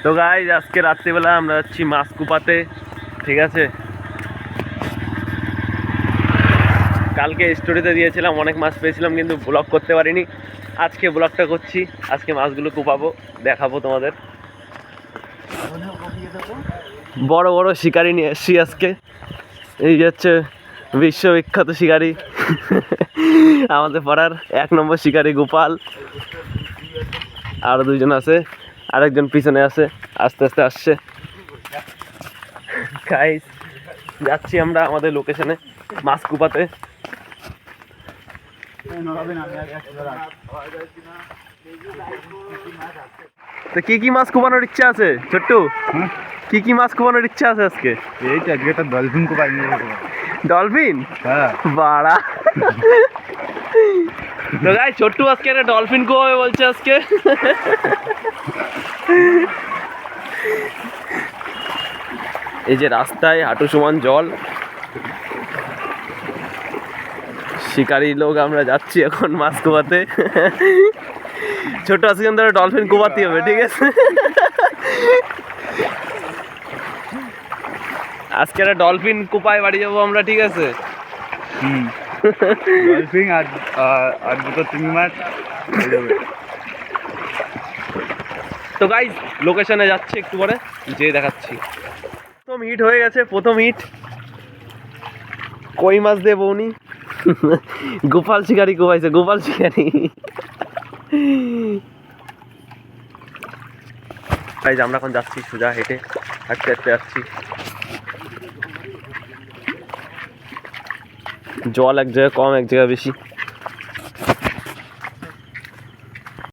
তো গাইস আজকে রাত্রিবেলা আমরা যাচ্ছি মাছ কুপাতে, ঠিক আছে। কালকে স্টোরিতে দিয়েছিলাম অনেক মাছ পেয়েছিলাম, কিন্তু ব্লগ করতে পারিনি। আজকে ব্লগটা করছি, আজকে মাছগুলো কুপাবো, দেখাবো তোমাদের। বড় বড় শিকারি নিয়ে এসছি আজকে। এই যে হচ্ছে বিশ্ববিখ্যাত শিকারি, আমাদের পাড়ার 1 নম্বর শিকারি গোপাল। আরো 2জন আছে, আরেকজন পিছনে আছে, আস্তে আস্তে আসছে। গাইস যাচ্ছি আমরা আমাদের লোকেশনে মাছ কুপাতে। তো কি মাছ কুপানোর ইচ্ছা আছে ছোট্টু? কি মাছ কুপানোর ইচ্ছা আছে আজকে? এই তো আজকে একটা ডলফিন কুপাই নিয়ে যাবো। ডলফিন? হ্যাঁ বাড়া। তো গাইস ছোট্টু আজকে একটা ডলফিন কুপাবে বলছে আজকে। এই যে রাস্তায় হাঁটু সমান জল, শিকারি লোক আমরা যাচ্ছি এখন মাছ কুপাতে। ছোট আজকে ধরে ডলফিন কুপাতে হবে, ঠিক আছে। আজকে একটা ডলফিন কুপায় বাড়ি যাবো আমরা, ঠিক আছে। ডলফিন আর 2টো চিংড়ি মাছ হয়ে যাবে। তো গাইস লোকেশনে যাচ্ছে, একটু পরে যেয়ে দেখাচ্ছি। প্রথম হিট হয়ে গেছে, প্রথম হিট কই মাছ দিয়ে বউনি। গোপাল শিকারি কুপাইছে, গোপাল শিকারি। গাইস আমরা এখন যাচ্ছি সোজা হেঁটে, হাঁটতে হাঁটতে যাচ্ছি। জল এক জায়গায় কম, এক জায়গায় বেশি।